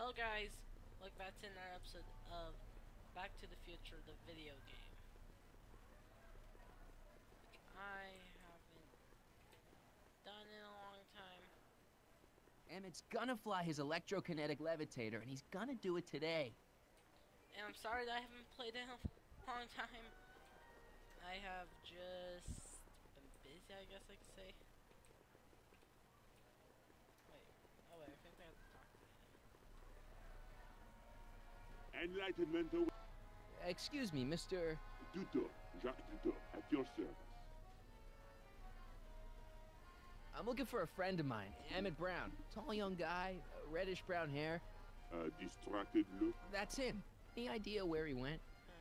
Hello guys, welcome back to another episode of Back to the Future, the video game. Which I haven't done in a long time. Emmett's gonna fly his electrokinetic levitator, and he's gonna do it today. And I'm sorry that I haven't played in a long time. I have just been busy, I guess I could say. Wait, oh wait, I think I have to talk to him. Enlightenment. Excuse me, Mr. Duto, Jacques Duto, at your service. I'm looking for a friend of mine, Emmett Brown. Tall young guy, reddish brown hair. A distracted look. That's him. Any idea where he went?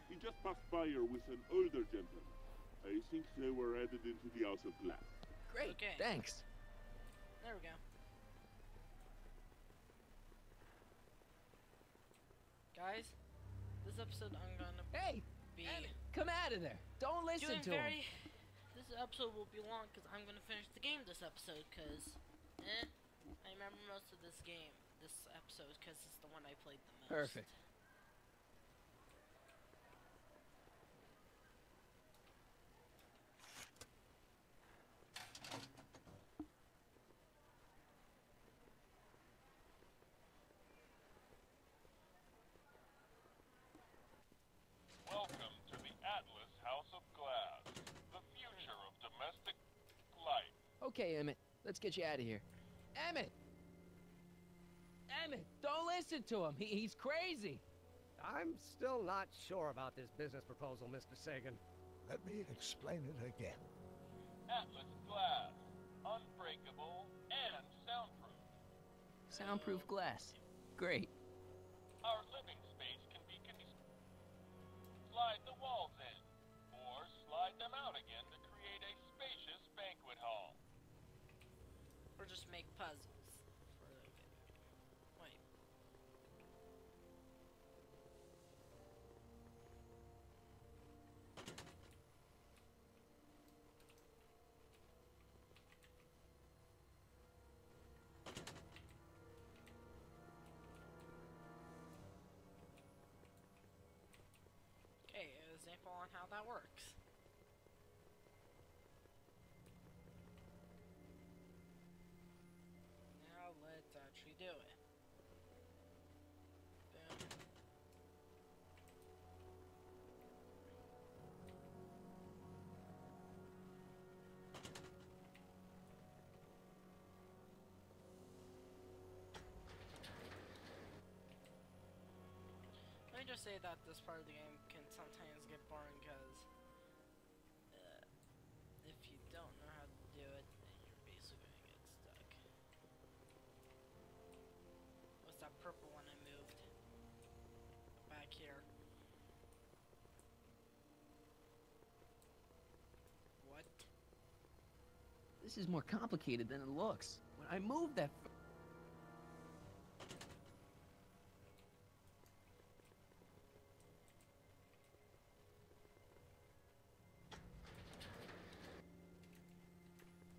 He just passed by here with an older gentleman. I think they were headed into the House of Glass. Great, Okay. thanks. There we go. Guys, this episode I'm gonna Hey, be Emmett, come out of there. Don't listen doing to him. This episode will be long because I'm gonna finish the game this episode because I remember most of this episode because it's the one I played the most. Perfect. Welcome to the Atlas House of Glass, the future of domestic life. Okay, Emmett, let's get you out of here. Emmett! Emmett, don't listen to him. He's crazy. I'm still not sure about this business proposal, Mr. Sagan. Let me explain it again. Atlas Glass, unbreakable and soundproof. Soundproof glass. Great. Our living space can be slide the walls in, or slide them out again to create a spacious banquet hall. Or just make puzzles for the video game. Wait. Okay, an example on how that works. Now let's actually do it. Boom. Let me just say that this part of the game can sometimes get boring because if you don't know how to do it, then you're basically gonna get stuck. What's that purple one I moved? Back here. What? This is more complicated than it looks. When I moved that...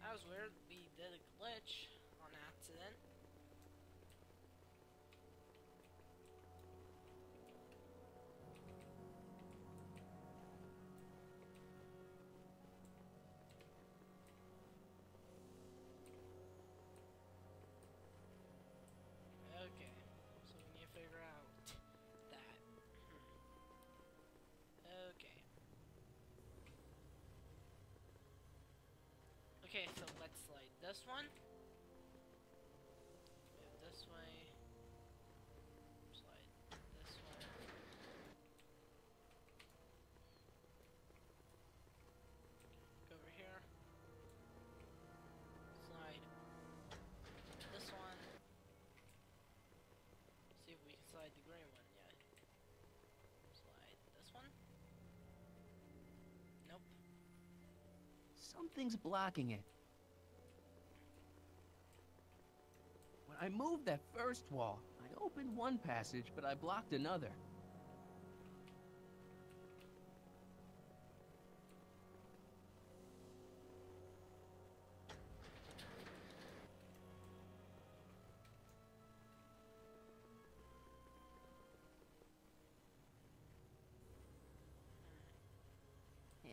That was weird. We did a glitch on accident. Okay, so we need to figure out that. Okay. Okay, so let's slide this one. Move this way. Slide this one. Go over here. Slide this one. See if we can slide the green one yet. Slide this one. Nope. Something's blocking it. When I moved that first wall, I opened one passage, but I blocked another.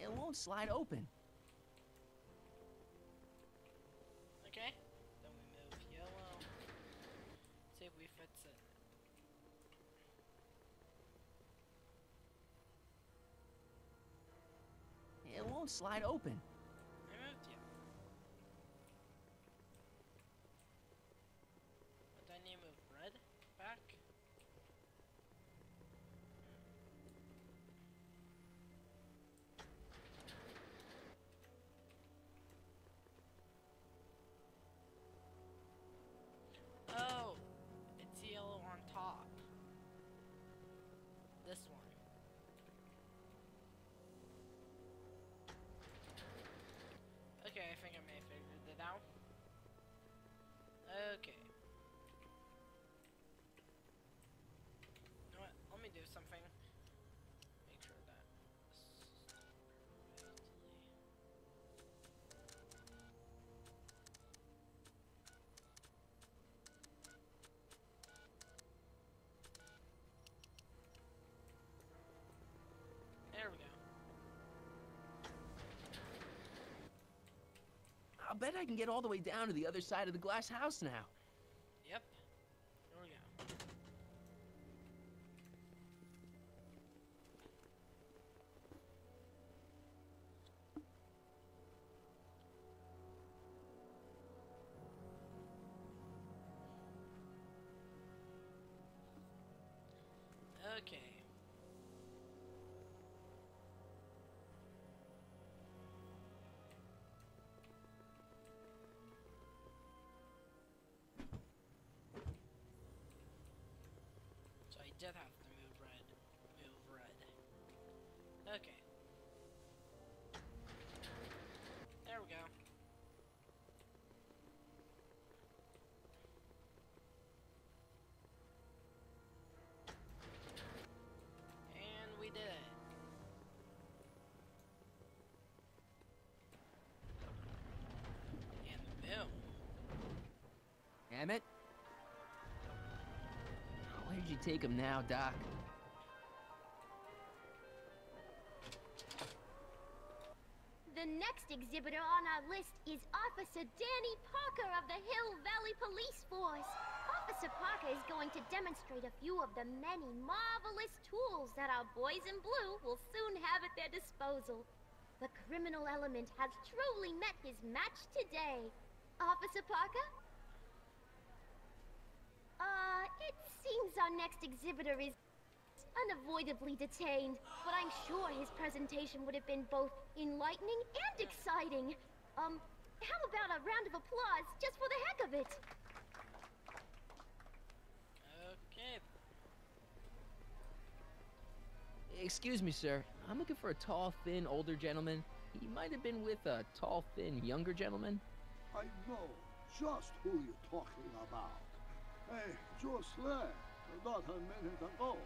It won't slide open. Okay. Then we move yellow. See if we fix it. It won't slide open. I moved yellow. But then you move red back. Oh, it's yellow on top. This one. Okay, I think I may have figured it out. Okay. You know what? Let me do something. Make sure that there we go. I'll bet I can get all the way down to the other side of the glass house now. Yep. Here we go. Okay. So I did have to move red. Move red. Okay. There we go. And we did it. And boom. Damn it. Where'd you take him now, Doc? The next exhibitor on our list is Officer Danny Parker of the Hill Valley Police Force. Officer Parker is going to demonstrate a few of the many marvelous tools that our boys in blue will soon have at their disposal. The criminal element has truly met his match today. Officer Parker? It seems our next exhibitor is unavoidably detained, but I'm sure his presentation would have been both enlightening and exciting. How about a round of applause just for the heck of it? Okay. Excuse me, sir. I'm looking for a tall, thin, older gentleman. He might have been with a tall, thin, younger gentleman. I know just who you're talking about. Hey, just left not a minute ago.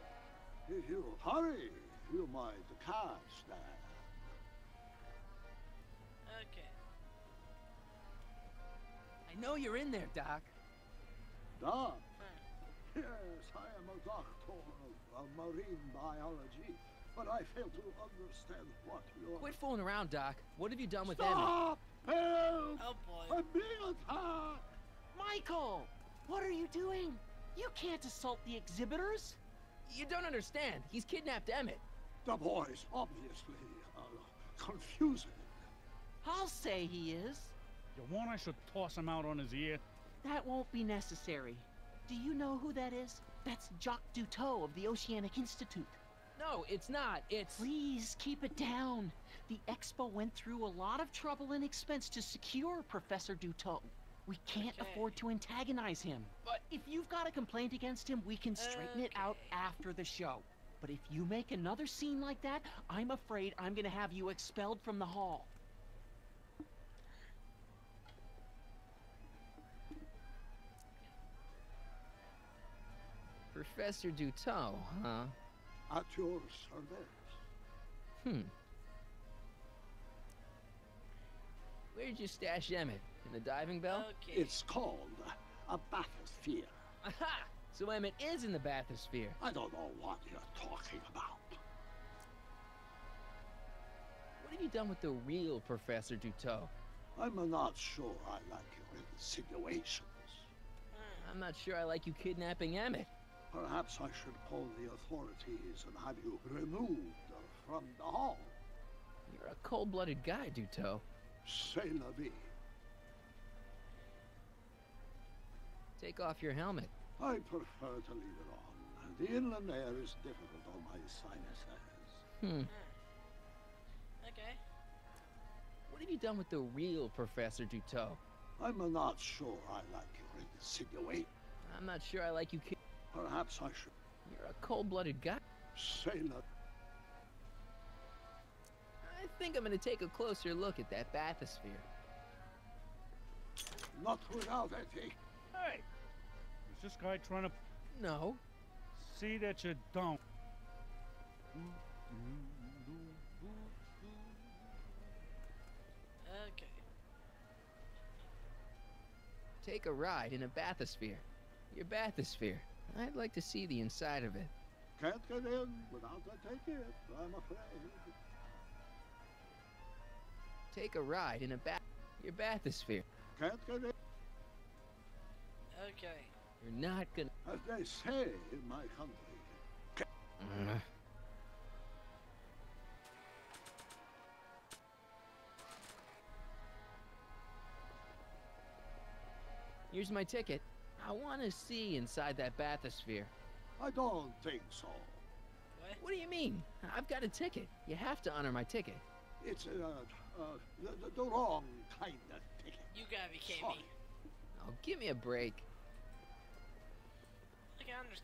If you hurry, you might catch that. Okay. I know you're in there, Doc. Doc? Hmm. Yes, I am a doctor of marine biology, but I fail to understand what you're... Quit fooling around, Doc. What have you done with Emmett? Stop! Help! Oh boy. I'm being attacked! Michael! What are you doing? You can't assault the exhibitors! You don't understand. He's kidnapped Emmett. The boy's obviously confusing. I'll say he is. You want I should toss him out on his ear? That won't be necessary. Do you know who that is? That's Jacques Duteau of the Oceanic Institute. No, it's not. It's... Please, keep it down. The Expo went through a lot of trouble and expense to secure Professor Duteau. We can't Okay. afford to antagonize him. But if you've got a complaint against him, we can straighten it out Okay. after the show. But if you make another scene like that, I'm afraid I'm gonna have you expelled from the hall. Professor Duteau, huh? At your service. Hmm. Where'd you stash Emmett? In the diving bell? Okay. It's called a bathysphere. Aha! So Emmett is in the bathysphere. I don't know what you're talking about. What What have you done with the real Professor Duteau? I'm not sure I like your insinuations. I'm not sure I like you kidnapping Emmett. Perhaps I should call the authorities and have you removed from the hall. You're a cold-blooded guy, Duteau. C'est la vie. Take off your helmet. I prefer to leave it on. The inland air is difficult on my sinuses. Okay. What have you done with the real Professor Duteau? I'm not sure I like your insinuations. I'm not sure I like you Perhaps I should. You're a cold-blooded guy. C'est la... I think I'm gonna take a closer look at that bathysphere. Not without ethic. Hey! Is this guy trying to No. see that you don't? Okay. Take a ride in a bathysphere. Your bathysphere. I'd like to see the inside of it. Can't get in without a ticket, I'm afraid. Take a ride in a your bathysphere. Can't get in. Okay. You're not gonna... As they say in my country. Here's my ticket. I want to see inside that bathysphere. I don't think so. What do you mean? I've got a ticket. You have to honor my ticket. It's the wrong kind of ticket. You gotta be kidding Sorry. me. Oh, give me a break. Okay, I'm just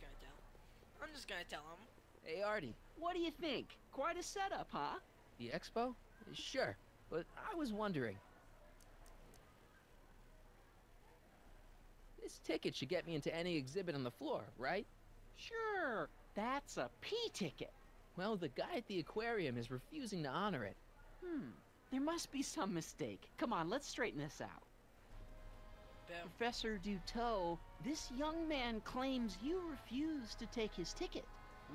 gonna tell him. Hey, Artie. What do you think? Quite a setup, huh? The expo? Sure, but I was wondering. This ticket should get me into any exhibit on the floor, right? Sure. That's a P ticket. Well, the guy at the aquarium is refusing to honor it. There must be some mistake. Come on, let's straighten this out. Boom. Professor Duteau, this young man claims you refused to take his ticket.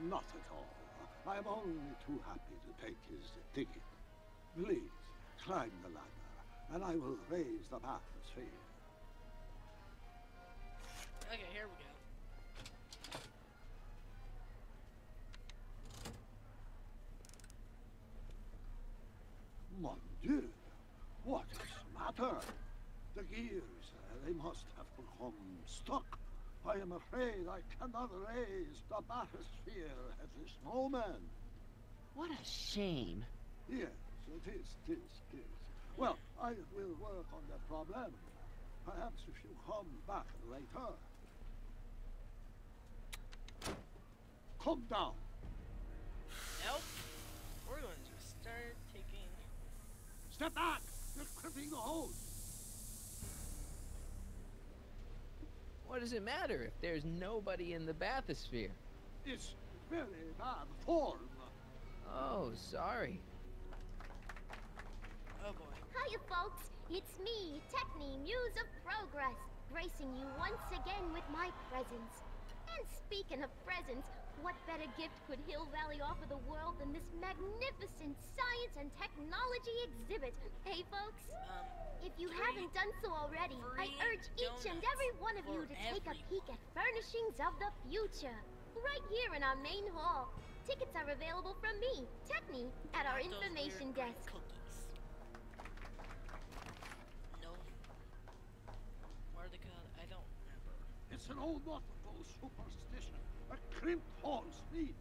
Not at all. I'm only too happy to take his ticket. Please, climb the ladder, and I will raise the bathysphere. Okay, here we go. Mon Dieu, what is the matter? The gears, they must have become stuck. I am afraid I cannot raise the bathysphere at this moment. What a shame. Yes, it is. Well, I will work on the problem. Perhaps if you come back later. Come down. Nope. We're going to just start taking... Step back! You're crimping the hose. What does it matter if there's nobody in the bathysphere? It's very bad form. Oh, sorry. Oh boy. Hiya, folks. It's me, Techni, Muse of Progress, gracing you once again with my presence. And speaking of presents, what better gift could Hill Valley offer the world than this magnificent science and technology exhibit? Hey, folks? If you haven't done so already, I urge each and every one of you to take a peek at Furnishings of the Future, right here in our main hall. Tickets are available from me, Techni, at our information desk. Cookies. No. Where they go? I don't remember. It's an old nautical superstition. A crimped horse means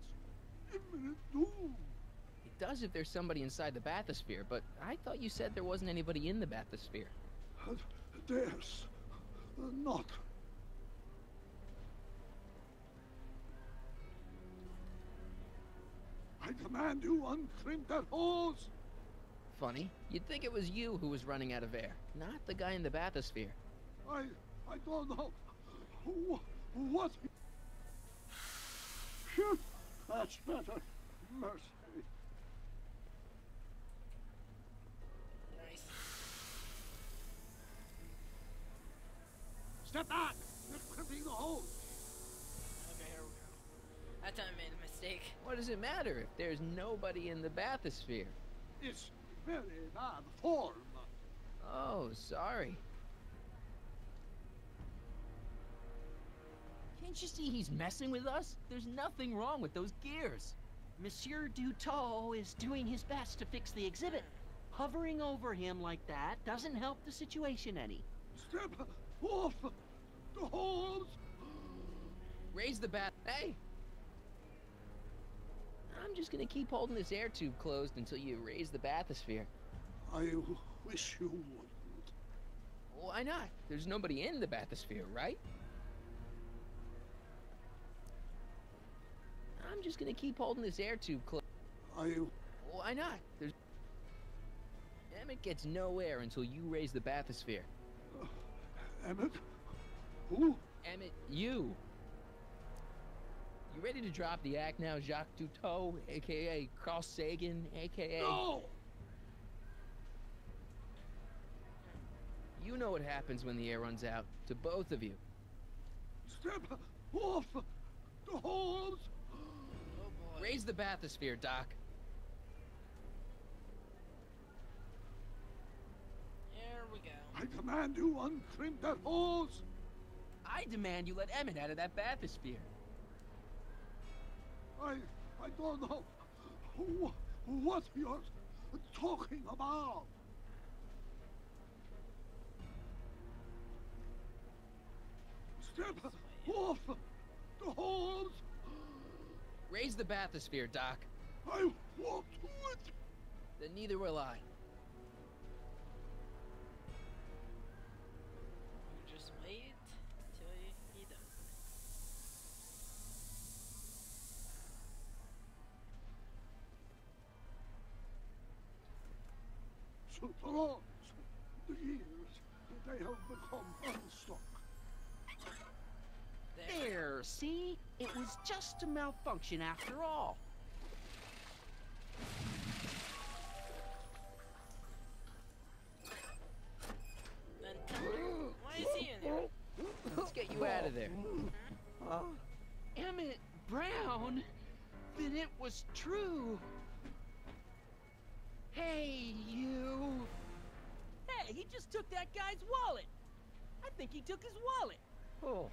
imminent doom. It does if there's somebody inside the bathysphere, but I thought you said there wasn't anybody in the bathysphere. There's not. I demand you uncrimp that hose. Funny. You'd think it was you who was running out of air, not the guy in the bathysphere. I don't know. What? Phew, that's better. Mercy. Nice. Step back! You're crimping the hose. Okay, here we go. That time I made a mistake. What does it matter if there's nobody in the bathysphere? It's very bad form. Oh, sorry. Can't you see he's messing with us? There's nothing wrong with those gears. Monsieur Dutot is doing his best to fix the exhibit. Hovering over him like that doesn't help the situation any. Step off the hose! Raise the bat. Hey! I'm just gonna keep holding this air tube closed until you raise the bathysphere. I wish you wouldn't. Why not? There's nobody in the bathysphere, right? I'm just gonna keep holding this air tube closed. Why not? There's... Emmett gets no air until you raise the bathysphere. Emmett? Who? Emmett, you. You ready to drop the act now, Jacques Dutot, a.k.a. Carl Sagan, a.k.a. No! You know what happens when the air runs out, to both of you. Step off the hose! Oh boy. Raise the bathysphere, Doc. Here we go. I command you untrim that hose! I demand you let Emmett out of that bathysphere. I don't know what you're talking about. Step off the hose! Raise the bathysphere, Doc. I won't do it! Then neither will I. You just wait till he does. Throughout the years, they have become unstuck. There, see? It was just a malfunction after all. Then tell me, why is he in there? Let's get you out of there. Emmett Brown? Then it was true. Hey, you. Hey, he just took that guy's wallet. I think he took his wallet. Oh,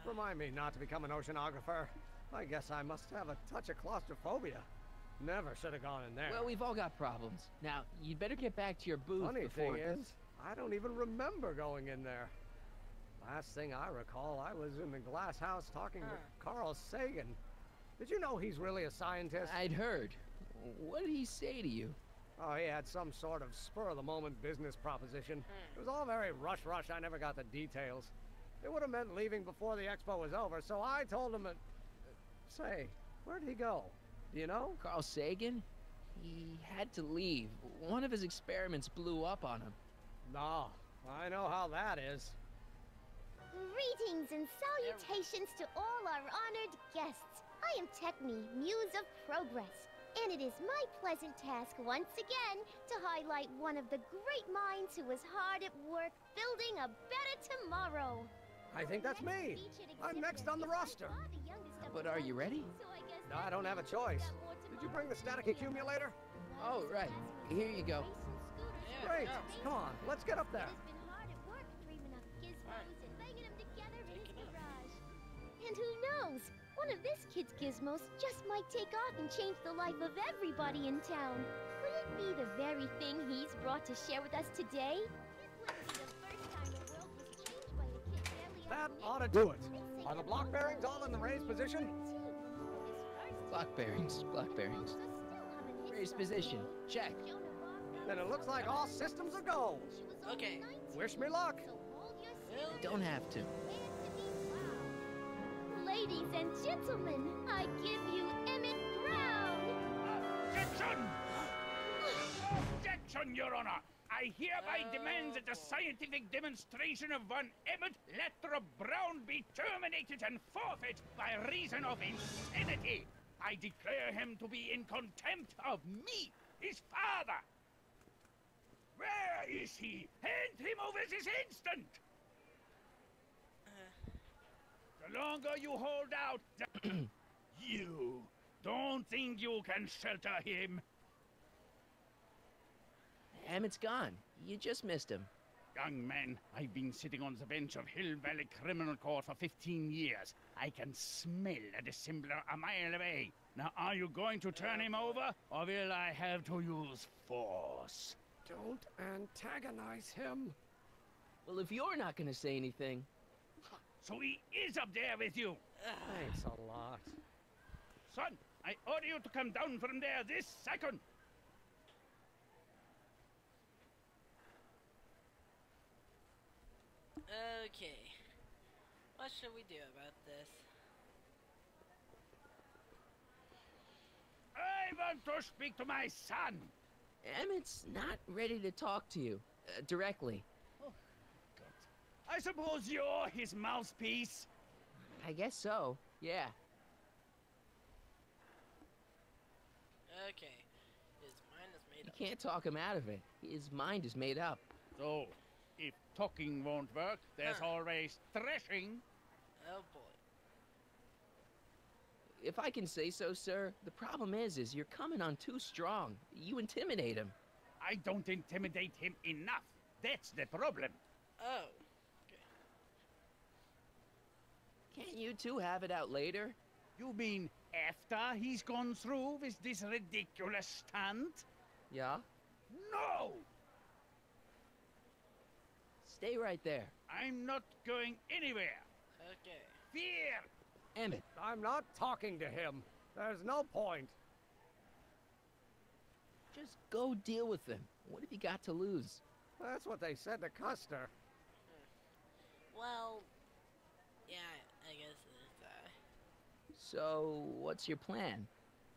remind me not to become an oceanographer. I guess I must have a touch of claustrophobia. Never should have gone in there. Well, we've all got problems. Now, you'd better get back to your booth Funny before... thing is, I don't even remember going in there. Last thing I recall, I was in the glass house talking with Carl Sagan. Did you know he's really a scientist? I'd heard. What did he say to you? Oh, he had some sort of spur-of-the-moment business proposition. It was all very rush. I never got the details. It would have meant leaving before the expo was over, so I told him... Say, where'd he go? Do you know? Carl Sagan? He had to leave. One of his experiments blew up on him. No, I know how that is. Greetings and salutations to all our honored guests. I am Techne, Muse of Progress, and it is my pleasant task once again to highlight one of the great minds who was hard at work building a better tomorrow. I think that's me. I'm next on the roster. But are you ready? No, I don't have a choice. Did you bring the static accumulator? Oh, right. Here you go. Great. Come on, let's get up there. And who knows? One of this kid's gizmos just might take off and change the life of everybody in town. Could it be the very thing he's brought to share with us today? This wouldn't be the first time the world was changed by a kid barely That able ought to do it. Are the block bearings all in the raised position? Block bearings. Raised position. Check. Then it looks like all systems are go. Okay. Wish me luck. Don't have to. Ladies and gentlemen, I give you Emmett Brown! Objection! Objection, Your Honor! I hereby demand that the scientific demonstration of one Emmett Lathrop Brown be terminated and forfeit by reason of insanity. I declare him to be in contempt of me, his father. Where is he? Hand him over this instant! The longer you hold out, you don't think you can shelter him. Emmett's gone. You just missed him. Young man, I've been sitting on the bench of Hill Valley Criminal Court for 15 years. I can smell a dissembler a mile away. Now, are you going to turn him over, or will I have to use force? Don't antagonize him. Well, if you're not gonna say anything... So he is up there with you? Thanks a lot. Son, I order you to come down from there this second. Okay. What should we do about this? I want to speak to my son. Emmett's not ready to talk to you, directly. Oh, God. I suppose you're his mouthpiece? I guess so, yeah. Okay. His mind is made up. You can't talk him out of it. His mind is made up. So, if talking won't work, there's always threshing. Oh boy. If I can say so, sir, the problem is you're coming on too strong. You intimidate him. I don't intimidate him enough. That's the problem. Oh. Okay. Can't you two have it out later? You mean after he's gone through with this ridiculous stunt? Yeah? No! Stay right there. I'm not going anywhere. Okay. Fear! Emmett. I'm not talking to him. There's no point. Just go deal with him. What have you got to lose? That's what they said to Custer. Well, yeah, I guess it's, So, what's your plan?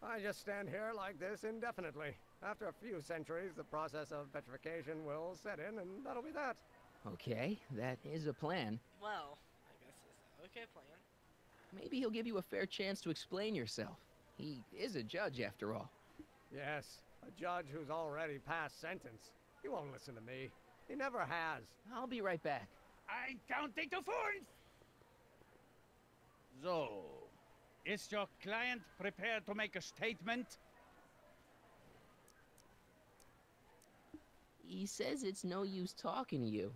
I just stand here like this indefinitely. After a few centuries, the process of petrification will set in, and that'll be that. Okay, that is a plan. well, I guess it's okay plan. Maybe he'll give you a fair chance to explain yourself. He is a judge, after all. Yes, a judge who's already passed sentence. He won't listen to me. He never has. I'll be right back. I'm counting to 4. So, is your client prepared to make a statement? He says it's no use talking to you.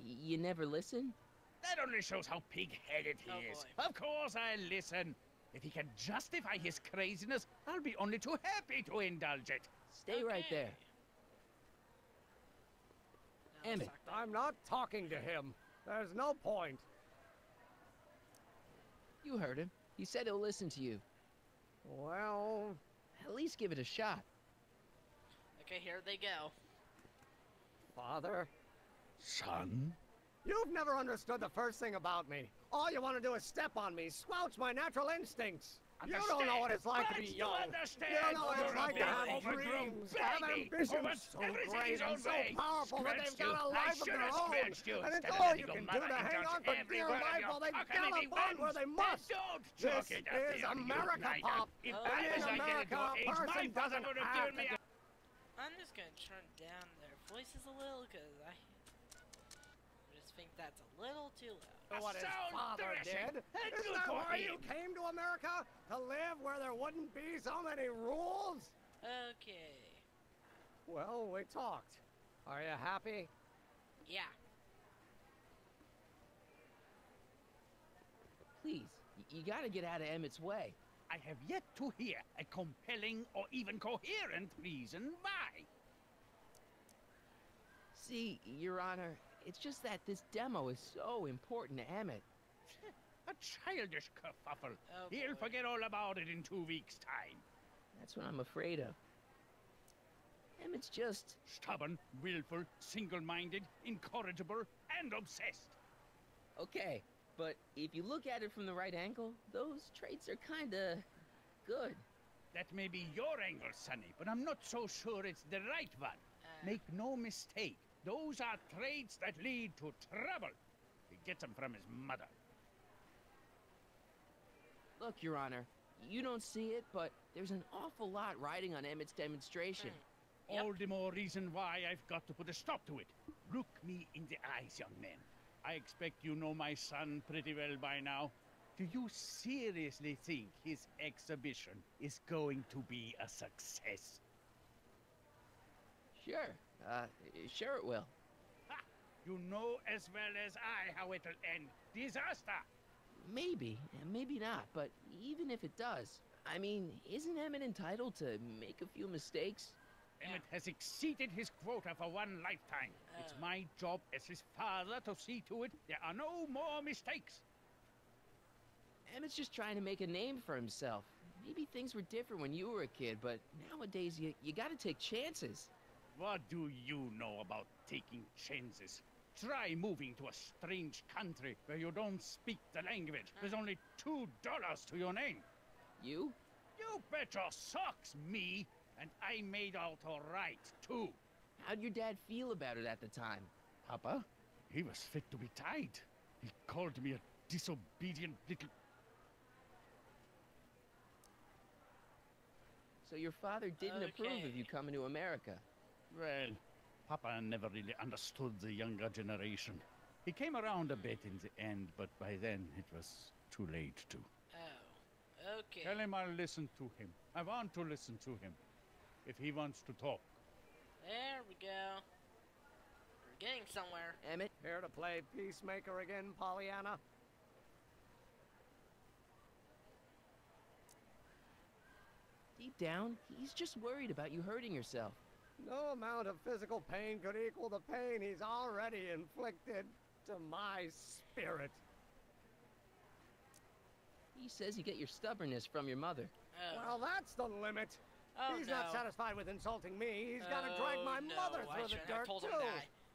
You never listen? That only shows how pig-headed he Oh, is. boy. Of course I'll listen. If he can justify his craziness, I'll be only too happy to indulge it. Stay right there. Now let's Emmett. talk about- I'm not talking to him. There's no point. You heard him. He said he'll listen to you. Well, At least give it a shot. Okay, here they go. Father, Son? you've never understood the first thing about me. All you want to do is step on me, squelch my natural instincts. You don't know what it's like to be young. You don't know what it's like to have dreams, to have ambitions so great and so powerful that they've got a life of their own. And it's all you can do to hang on for dear life while they gallop on where they must. This is America, Pop. And in America, a person doesn't have to... I'm just gonna turn down their voices a little, because I just think that's a little too loud. What his father did. Isn't that why you came to America? To live where there wouldn't be so many rules? Okay. Well, we talked. Are you happy? Yeah. Please, you gotta get out of Emmett's way. I have yet to hear a compelling or even coherent reason why. See, Your Honor, it's just that this demo is so important to Emmett. A childish kerfuffle. Oh, He'll boy. forget all about it in 2 weeks' time. That's what I'm afraid of. Emmett's just... Stubborn, willful, single-minded, incorrigible, and obsessed. Okay, but if you look at it from the right angle, those traits are kinda... good. That may be your angle, Sonny, but I'm not so sure it's the right one. Make no mistake, those are traits that lead to trouble. He gets them from his mother. Look, Your Honor, you don't see it, but there's an awful lot riding on Emmett's demonstration. Yep. All the more reason why I've got to put a stop to it. Look me in the eyes, young man. I expect you know my son pretty well by now. Do you seriously think his exhibition is going to be a success? Sure, Sure it will. Ha! You know as well as I how it'll end. Disaster! Maybe, maybe not, but even if it does, I mean, isn't Emmett entitled to make a few mistakes? Emmett has exceeded his quota for one lifetime. It's my job as his father to see to it there are no more mistakes. Emmett's just trying to make a name for himself. Maybe things were different when you were a kid, but nowadays you gotta take chances. What do you know about taking chances? Try moving to a strange country where you don't speak the language. There's only $2 to your name. You? You bet your socks, me! And I made out all right, too. How'd your dad feel about it at the time? Papa? He was fit to be tied. He called me a disobedient little... So your father didn't approve of you coming to America? Well, Papa never really understood the younger generation. He came around a bit in the end, but by then it was too late to. Oh, okay. Tell him I'll listen to him. I want to listen to him. If he wants to talk. There we go. We're getting somewhere. Emmett? Here to play peacemaker again, Pollyanna? Deep down, he's just worried about you hurting yourself. No amount of physical pain could equal the pain he's already inflicted to my spirit. He says you get your stubbornness from your mother. Well, that's the limit. He's not satisfied with insulting me. He's got to drag my mother through the dirt, too.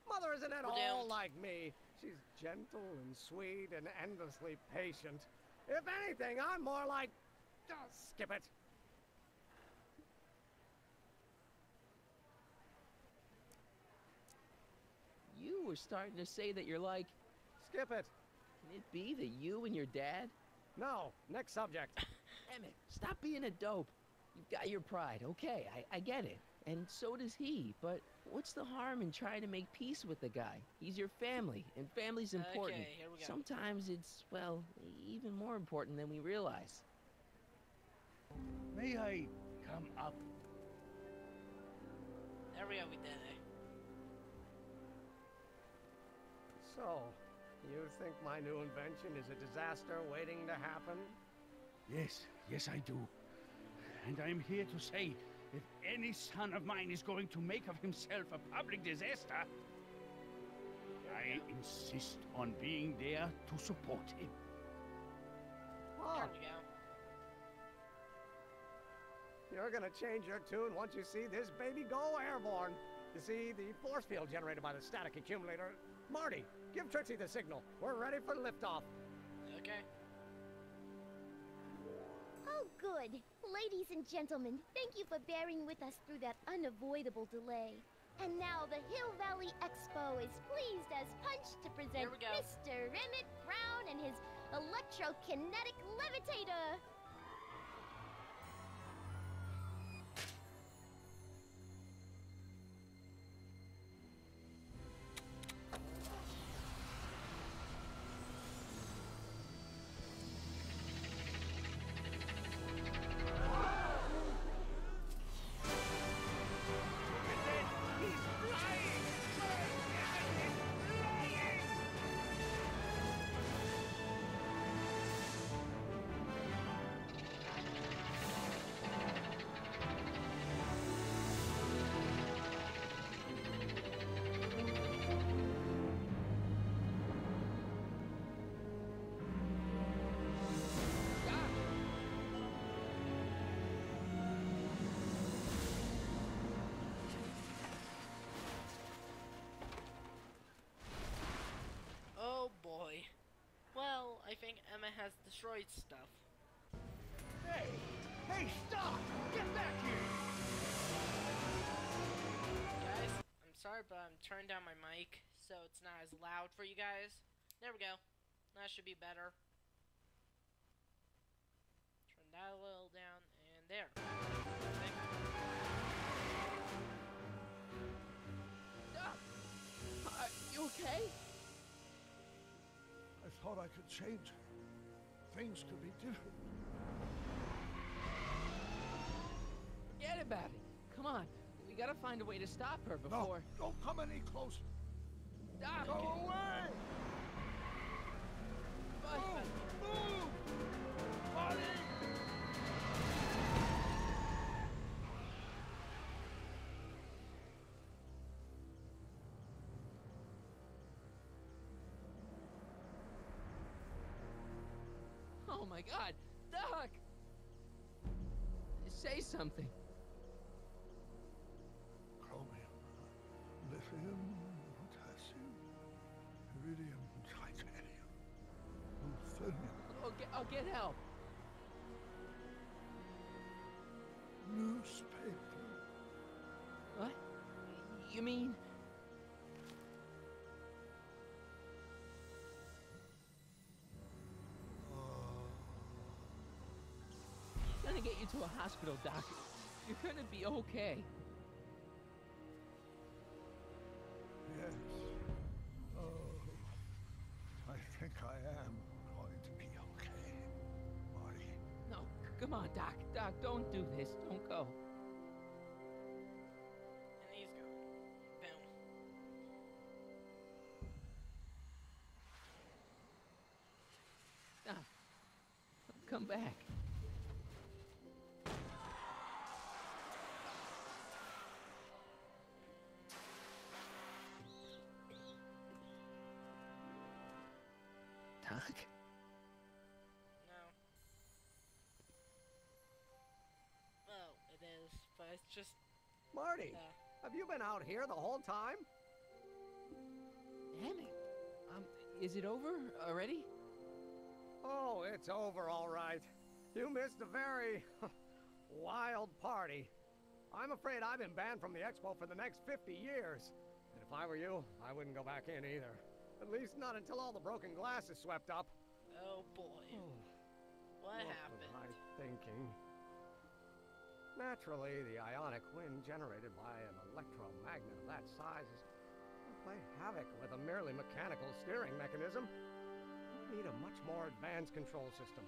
Mother isn't at all like me. She's gentle and sweet and endlessly patient. If anything, I'm more like... skip it. You were starting to say that you're like... Skip it. Can it be that you and your dad... No, next subject. Emmett, stop being a dope. You've got your pride, okay, I get it. And so does he, but what's the harm in trying to make peace with the guy? He's your family, and family's important. Okay, here we go. Sometimes it's, well, even more important than we realize. May I come up? There we go, we did it. So, you think my new invention is a disaster waiting to happen? Yes, I do. And I'm here to say, if any son of mine is going to make of himself a public disaster, I insist on being there to support him. Oh. There we go. You're gonna change your tune once you see this baby go airborne. You see, the force field generated by the static accumulator... Marty, give Trixie the signal. We're ready for liftoff. Okay. Oh, good. Ladies and gentlemen, thank you for bearing with us through that unavoidable delay. And now the Hill Valley Expo is pleased as punch to present Mr. Emmett Brown and his electrokinetic levitator. Well, I think Emma has destroyed stuff. Hey, stop! Get back here! Guys, I'm sorry, but I'm turning down my mic so it's not as loud for you guys. There we go. That should be better. Turn that a little down, and there. Are you okay? I thought I could change her. Things could be different. Forget about it. Come on. We gotta find a way to stop her No, before... don't come any closer. Doc! Go away! But- Move! Marty! Oh my God, Doc! Say something. Chromium, lithium, potassium, iridium, titanium, lutetium, I'll get help. newspaper. What? You mean... I'm gonna get you to a hospital, Doc. You're gonna be okay. Yes. Oh, I think I am going to be okay, Marty. No, come on, Doc. Doc, don't do this. Don't go. And he's gone. Boom. Doc, come back. Doc? No. Well, it is, but it's just... Marty, have you been out here the whole time? Emmett, is it over already? Oh, it's over all right. You missed a very wild party. I'm afraid I've been banned from the expo for the next 50 years. And if I were you, I wouldn't go back in either. At least not until all the broken glass is swept up. Oh boy. What happened? Was I thinking? Naturally, the ionic wind generated by an electromagnet of that size will play havoc with a merely mechanical steering mechanism. We need a much more advanced control system.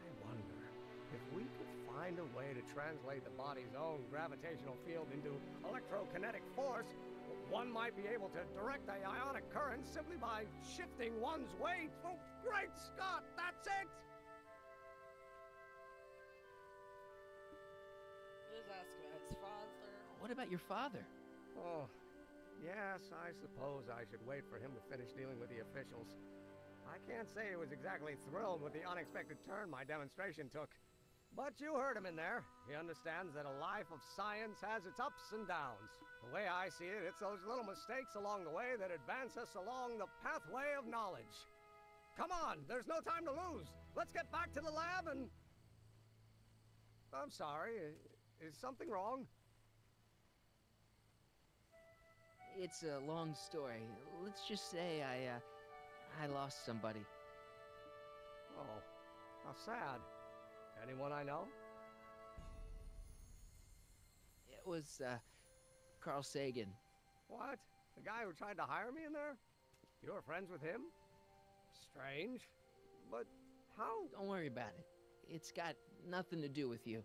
I wonder if we could find a way to translate the body's own gravitational field into electrokinetic force. One might be able to direct the ionic current simply by shifting one's weight. Oh, great Scott, that's it! Who's asking about his father? What about your father? Oh, yes, I suppose I should wait for him to finish dealing with the officials. I can't say he was exactly thrilled with the unexpected turn my demonstration took. But you heard him in there. He understands that a life of science has its ups and downs. The way I see it, it's those little mistakes along the way that advance us along the pathway of knowledge. Come on, there's no time to lose. Let's get back to the lab and... I'm sorry, is something wrong? It's a long story. Let's just say I lost somebody. Oh, how sad. Anyone I know? It was, Carl Sagan. What? The guy who tried to hire me in there? You were friends with him? Strange. But how? Don't worry about it. It's got nothing to do with you.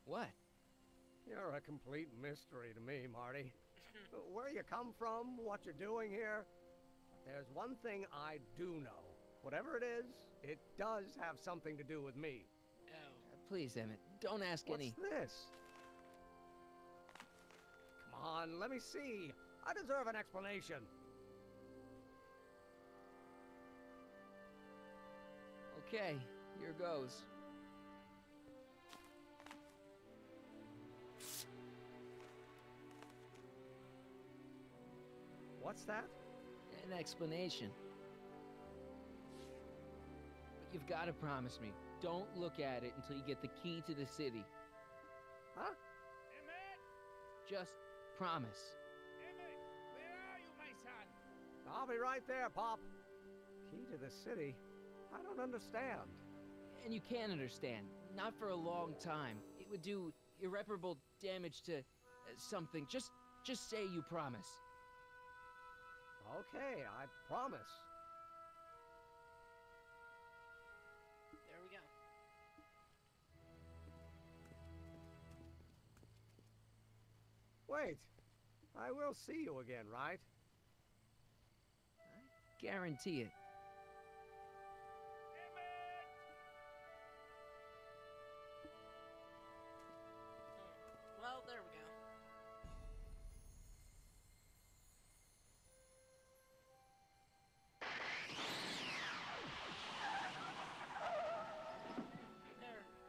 What? You're a complete mystery to me, Marty. Where you come from, what you're doing here. There's one thing I do know. Whatever it is, it does have something to do with me. Oh. Please, Emmett, don't ask any... What's this? Come on, let me see. I deserve an explanation. Okay, here goes. What's that? An explanation. But you've got to promise me, don't look at it until you get the key to the city. Huh? Emmett! Just promise. Emmett! Where are you, my son? I'll be right there, Pop. Key to the city? I don't understand. And you can understand. Not for a long time. It would do irreparable damage to something. Just say you promise. Okay, I promise. There we go. Wait, I will see you again, right? Guarantee it. Well, there we go. There we go.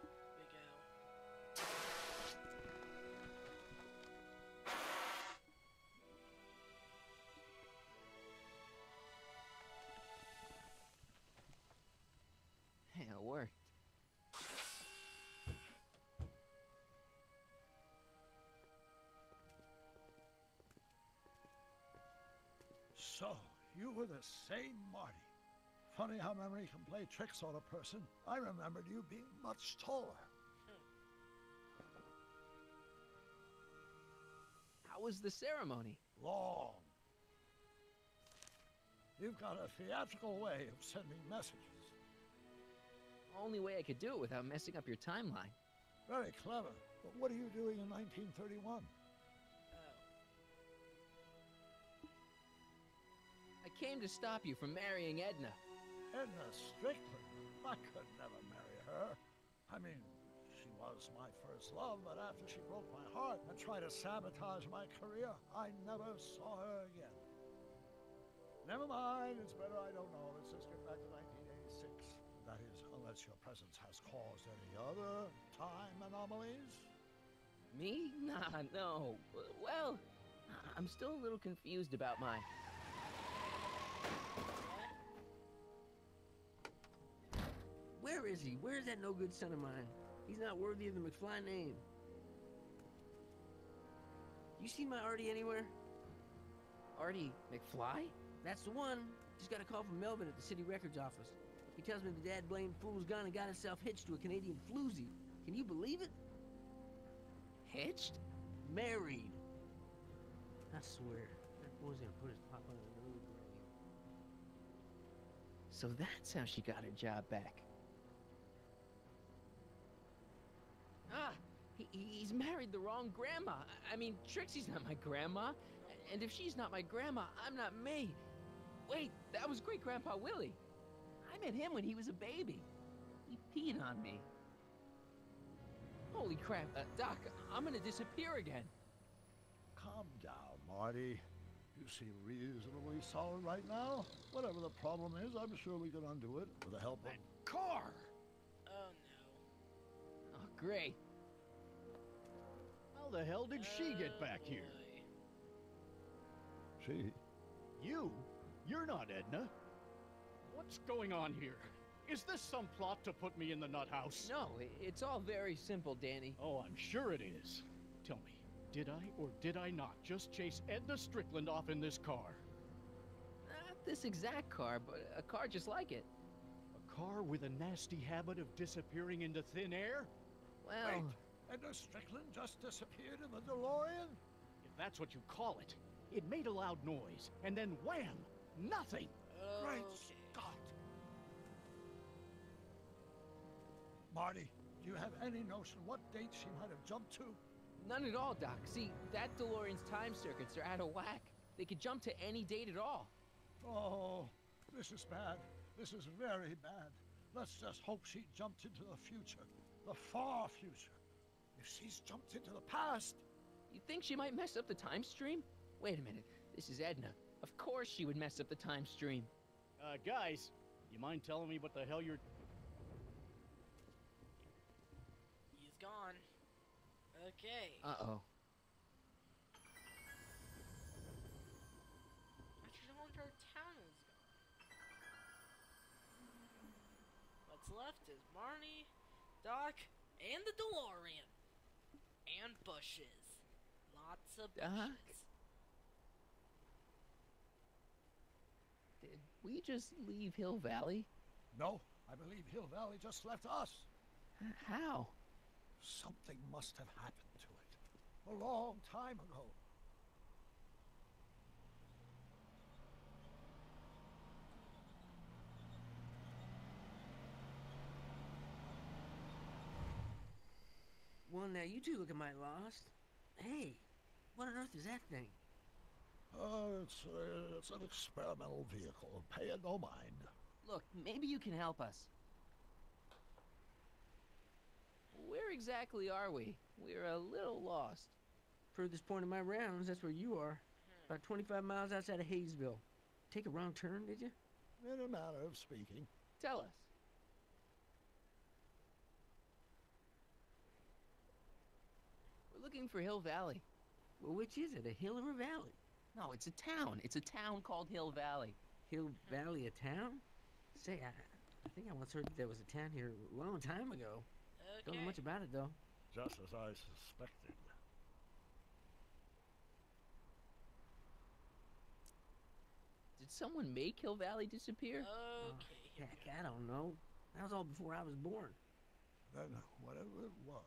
Yeah, it worked. So, you were the same Marty. Funny how memory can play tricks on a person. I remembered you being much taller. How was the ceremony? Long. You've got a theatrical way of sending messages. Only way I could do it without messing up your timeline. Very clever. But what are you doing in 1931? I came to stop you from marrying Edna. Edna Strickland. I could never marry her. I mean, she was my first love, but after she broke my heart and tried to sabotage my career, I never saw her again. Never mind, it's better I don't know. Let's just get back to 1986. That is, unless your presence has caused any other time anomalies. Me? Nah, no. Well, I'm still a little confused about my... Where is he? Where's that no-good son of mine? He's not worthy of the McFly name. You seen my Artie anywhere? Artie McFly? That's the one. Just got a call from Melvin at the city records office. He tells me the dad-blamed fool's gone and got himself hitched to a Canadian floozy. Can you believe it? Hitched? Married. I swear, that boy's gonna put his pop on the road grave. So that's how she got her job back. Ah, he's married the wrong grandma. I mean, Trixie's not my grandma. And if she's not my grandma, I'm not me. Wait, that was Great-Grandpa Willie. I met him when he was a baby. He peed on me. Holy crap, Doc, I'm gonna disappear again. Calm down, Marty. You seem reasonably solid right now. Whatever the problem is, I'm sure we can undo it with the help of... Car! Oh no. Oh, great. How the hell did she get back here? Boy. She? You? You're not Edna. What's going on here? Is this some plot to put me in the nut house? No, it's all very simple, Danny. Oh, I'm sure it is. Tell me, did I or did I not just chase Edna Strickland off in this car? Not this exact car, but a car just like it. A car with a nasty habit of disappearing into thin air? Well... Wait, Edna Strickland just disappeared in the DeLorean? If that's what you call it. It made a loud noise, and then wham! Nothing! Great Okay. Scott! Marty, do you have any notion what date she might have jumped to? None at all, Doc. See, that DeLorean's time circuits are out of whack. They could jump to any date at all. Oh, this is bad. This is very bad. Let's just hope she jumped into the future. The far future. If she's jumped into the past... You think she might mess up the time stream? Wait a minute. This is Edna. Of course she would mess up the time stream. Guys, you mind telling me what the hell you're... He's gone. Okay. Uh-oh. Actually, no wonder our town is gone. What's left is Marnie, Doc, and the DeLorean. And bushes. Lots of bushes. Did we just leave Hill Valley? No, I believe Hill Valley just left us. How? Something must have happened to it. A long time ago. Well, now you two looking mighty lost. Hey, What on earth is that thing? It's an experimental vehicle. Pay it no mind. Look, maybe you can help us. Where exactly are we? We're a little lost. Furthest point of my rounds, that's where you are. About 25 miles outside of Hayesville. Take a wrong turn, did you? In a manner of speaking. Tell us. We're looking for Hill Valley. Well, which is it, a hill or a valley? No, it's a town. It's a town called Hill Valley. Hill Valley, a town? Say, I think I once heard that there was a town here a long time ago. Okay. Don't know much about it, though. Just as I suspected. Did someone make Hill Valley disappear? Okay. Heck, I don't know. That was all before I was born. Then whatever it was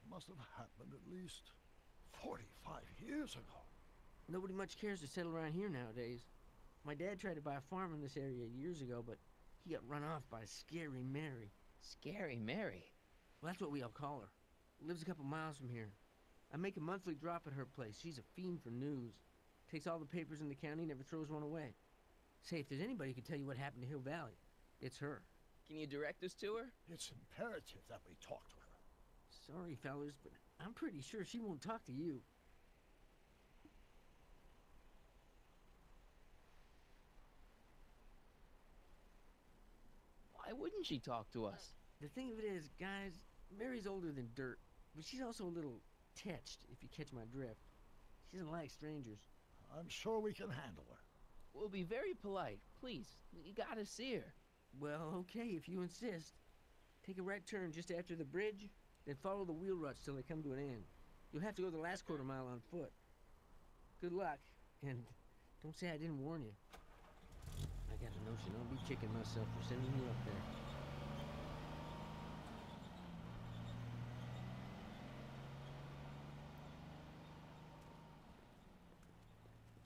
must have happened at least 45 years ago. Nobody much cares to settle around here nowadays. My dad tried to buy a farm in this area years ago, but he got run off by Scary Mary. Scary Mary? Well, that's what we all call her. Lives a couple miles from here. I make a monthly drop at her place. She's a fiend for news. Takes all the papers in the county, never throws one away. Say, if there's anybody who can tell you what happened to Hill Valley, it's her. Can you direct us to her? It's imperative that we talk to her. Sorry, fellas, but I'm pretty sure she won't talk to you. Why wouldn't she talk to us? The thing of it is, guys, Mary's older than dirt, but she's also a little tetched, if you catch my drift. She doesn't like strangers. I'm sure we can handle her. We'll be very polite. Please, we gotta see her. Well, okay, if you insist. Take a right turn just after the bridge, then follow the wheel ruts till they come to an end. You'll have to go the last quarter mile on foot. Good luck, and don't say I didn't warn you. I got a notion I'll be kicking myself for sending you up there.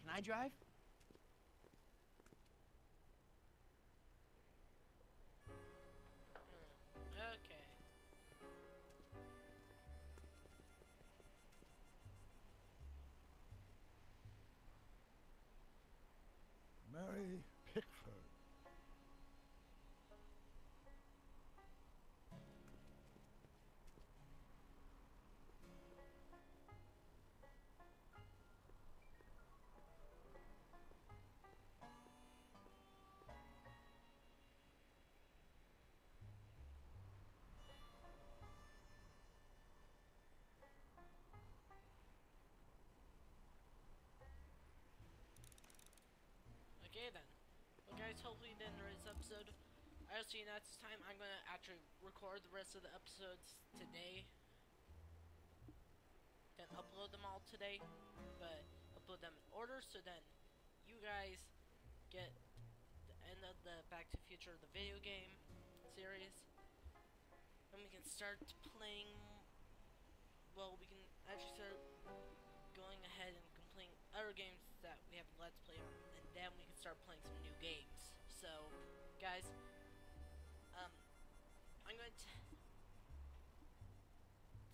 Can I drive? Okay. Mary Pickford. Okay then. Well guys, hopefully you did enjoy this episode. I'll see you next time. I'm gonna actually record the rest of the episodes today. Then upload them all today. But upload them in order so then you guys get the end of the Back to the Future, the video game series. And we can start playing, well, we can actually start going ahead and completing other games that we have Let's Play on, and then we can start playing some new games. So, guys, I'm going to,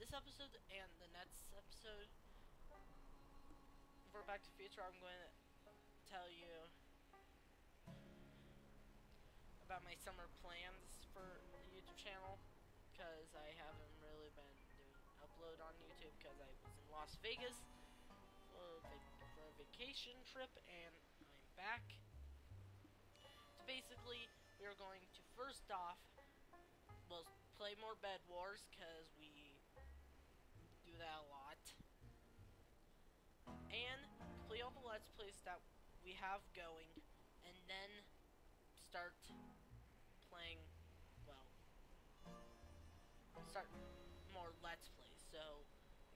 this episode and the next episode for Back to the Future, I'm going to tell you about my summer plans for the YouTube channel, because I haven't really been doing upload on YouTube because I was in Las Vegas for a vacation trip, and I'm back. So basically, we are going to first off, we'll play more Bed Wars because we do that a lot, and play all the Let's Plays that we have going, and then start playing, well, start more Let's Plays. So,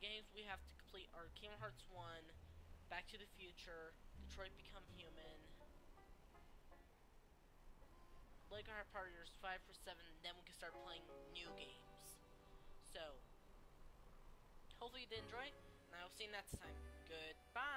games we have to complete are Kingdom Hearts 1, Back to the Future, Detroit Become Human, Lego Harry Potter 5 for 7, then we can start playing new games. So, hopefully you did enjoy, and I will see you next time. Goodbye!